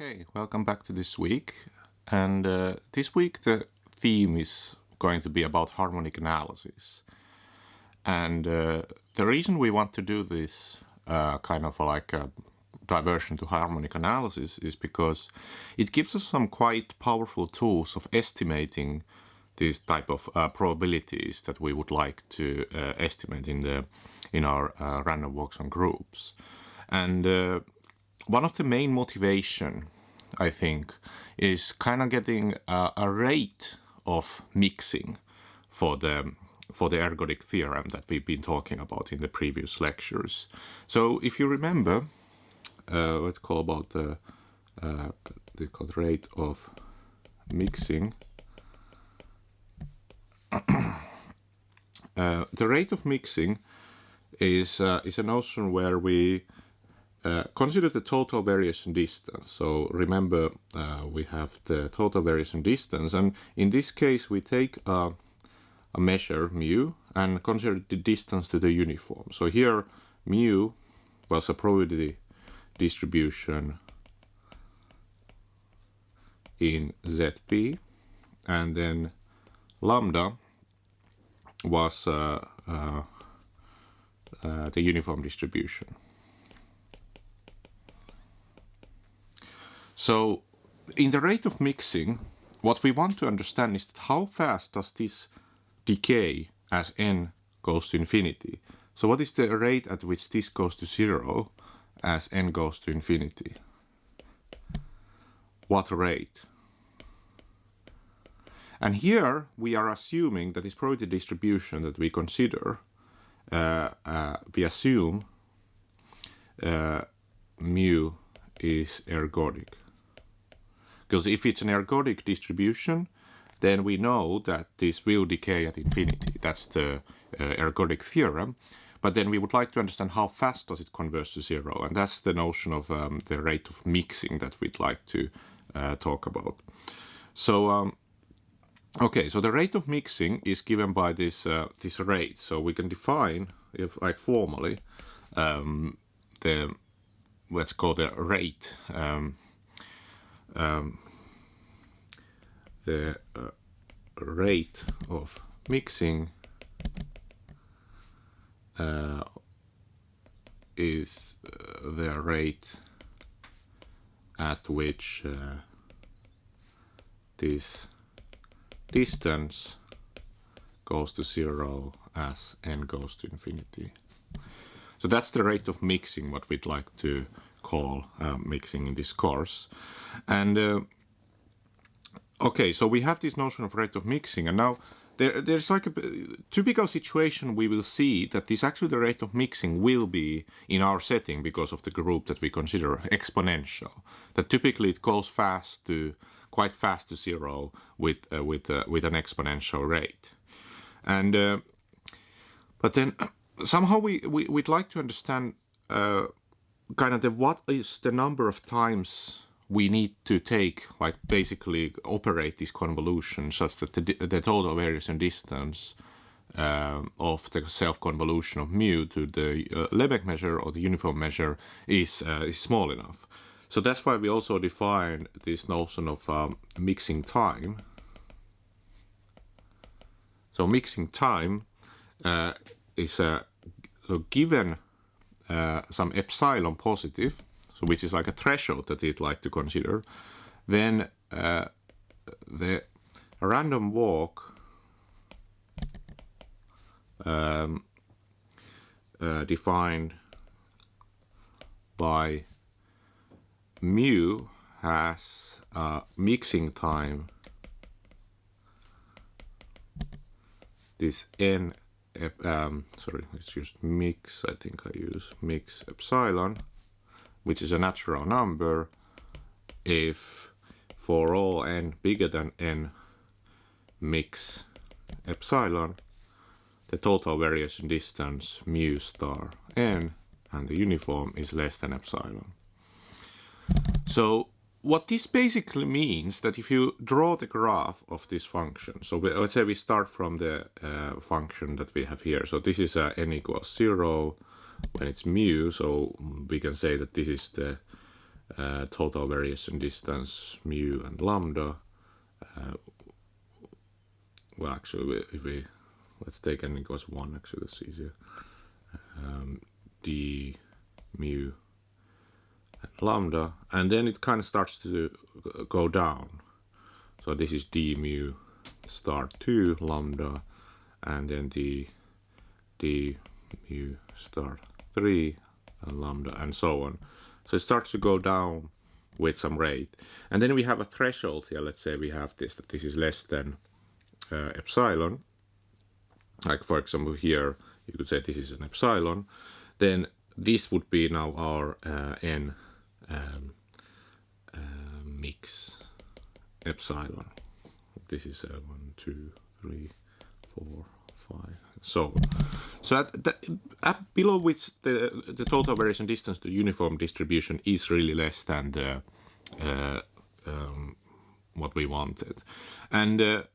Okay, welcome back to this week. And this week the theme is going to be about harmonic analysis. And the reason we want to do this kind of like a diversion to harmonic analysis is because it gives us some quite powerful tools of estimating these type of probabilities that we would like to estimate in our random walks on groups. And one of the main motivation, I think, is kind of getting a rate of mixing for the ergodic theorem that we've been talking about in the previous lectures. So if you remember, let's call about the rate of mixing. The rate of mixing is a notion where we consider the total variation distance. So remember, we have the total variation distance, and in this case we take a measure mu and consider the distance to the uniform. So here mu was a probability distribution in ZP, and then lambda was the uniform distribution. So in the rate of mixing, what we want to understand is that how fast does this decay as n goes to infinity. So what is the rate at which this goes to 0 as n goes to infinity? What rate? And here we are assuming that this probability distribution that we consider, we assume mu is ergodic. Because if it's an ergodic distribution, then we know that this will decay at infinity. That's the ergodic theorem. But then we would like to understand how fast does it converge to 0. And that's the notion of the rate of mixing that we'd like to talk about. So, okay, so the rate of mixing is given by this rate. So we can define, if like formally, let's call the rate, the rate of mixing is the rate at which this distance goes to 0 as n goes to infinity. So that's the rate of mixing, what we'd like to call mixing in this course. And okay, so we have this notion of rate of mixing, and now there's like a typical situation we will see that this actually the rate of mixing will be in our setting because of the group that we consider exponential. That typically it goes quite fast to 0 with an exponential rate. And but then somehow we'd like to understand kind of what is the number of times we need to take, like basically operate this convolution such that the total variation distance of the self-convolution of mu to the Lebesgue measure or the uniform measure is small enough. So that's why we also define this notion of mixing time. So mixing time is given some epsilon positive, so which is like a threshold that you'd like to consider, then the random walk defined by mu has mixing time, this n, sorry, let's use mix, I think I use mix epsilon, which is a natural number if for all n bigger than n mix epsilon, the total variation distance mu star n and the uniform is less than epsilon. So what this basically means that if you draw the graph of this function, so let's say we start from the function that we have here. So this is n equals 0 when it's mu, so we can say that this is the total variation distance mu and lambda. Well, actually, if we let's take n equals 1, actually that's easier. D mu and lambda, and then it kind of starts to go down. So this is d mu star 2 lambda, and then d mu star 3 and lambda, and so on. So it starts to go down with some rate. And then we have a threshold here. Let's say we have this, that this is less than epsilon. Like for example here, you could say this is an epsilon. Then this would be now our n mix epsilon. This is 1, 2, 3, 4, 5, so on. So at below which the total variation distance to uniform distribution is really less than the what we wanted. And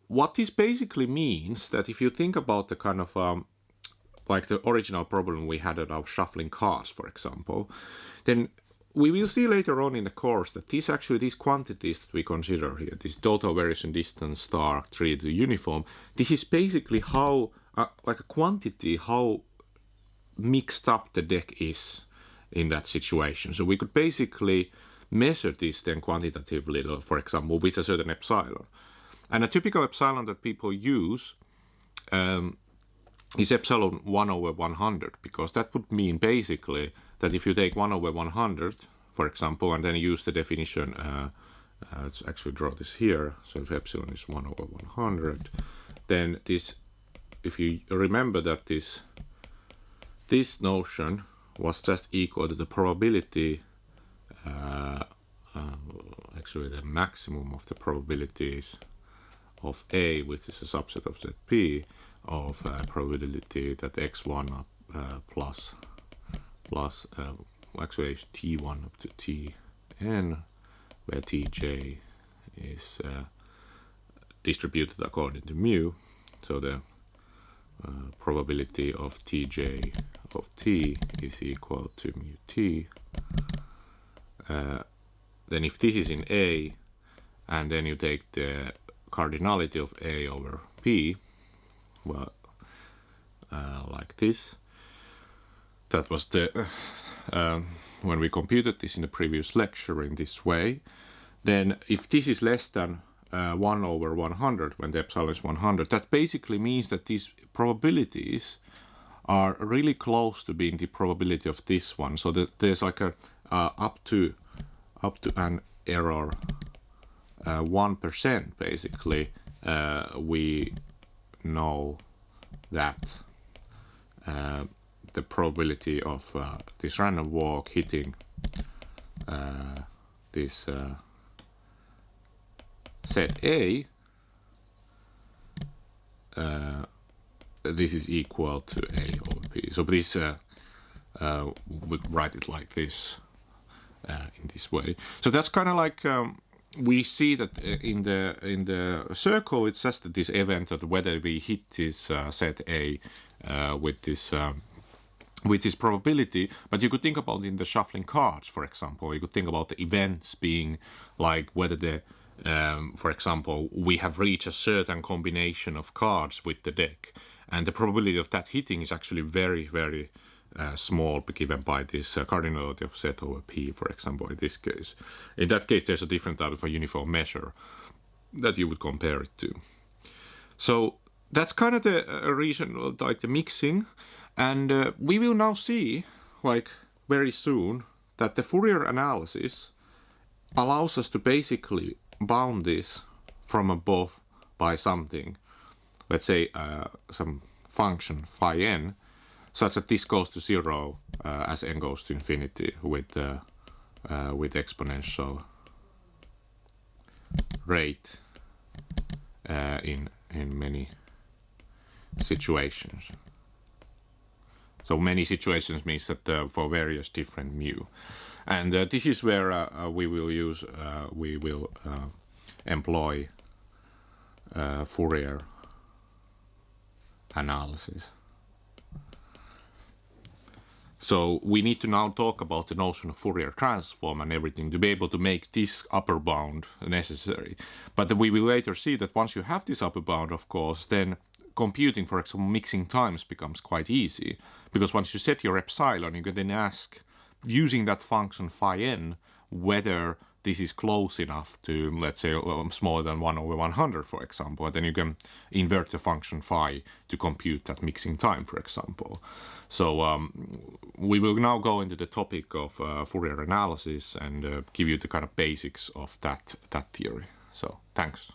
what this basically means that if you think about the kind of like the original problem we had at our shuffling cards, for example, then we will see later on in the course that these quantities that we consider here, this total variation distance star 3 to uniform, this is basically how, like a quantity, how mixed up the deck is in that situation. So we could basically measure this then quantitatively, for example, with a certain epsilon. And a typical epsilon that people use is epsilon 1 over 100, because that would mean basically that if you take 1 over 100, for example, and then use the definition, let's actually draw this here. So if epsilon is 1 over 100, then this, if you remember that this notion was just equal to the probability, actually the maximum of the probabilities of A, which is a subset of ZP, of probability that x1 plus actually it's t1 up to tn, where tj is distributed according to mu. So the probability of tj of t is equal to mu t. Then if this is in A, and then you take the cardinality of A over P, well, like this. That was the when we computed this in the previous lecture in this way. Then if this is less than 1 over 100, when the epsilon is 100, that basically means that these probabilities are really close to being the probability of this one. So that there's like a up to an error 1% basically, we know that the probability of this random walk hitting this set A, this is equal to A over P. So this we write it like this, in this way. So that's kind of like we see that in the circle it's just this event of whether we hit this set A with this probability. But you could think about in the shuffling cards, for example, you could think about the events being like whether the for example, we have reached a certain combination of cards with the deck, and the probability of that hitting is actually very, very small, given by this cardinality of Z over P, for example, in this case. In that case, there's a different type of a uniform measure that you would compare it to. So that's kind of the reason, like the mixing. And we will now see, like very soon, that the Fourier analysis allows us to basically bound this from above by something, let's say some function phi n, such that this goes to 0 as n goes to infinity with exponential rate in many situations. So many situations means that for various different mu. And this is where we will employ Fourier analysis. So we need to now talk about the notion of Fourier transform and everything to be able to make this upper bound necessary. But we will later see that once you have this upper bound, of course, then computing, for example, mixing times becomes quite easy. Because once you set your epsilon, you can then ask, using that function phi n, whether this is close enough to, let's say, smaller than 1/100, for example. And then you can invert the function phi to compute that mixing time, for example. So we will now go into the topic of Fourier analysis and give you the kind of basics of that theory. So thanks.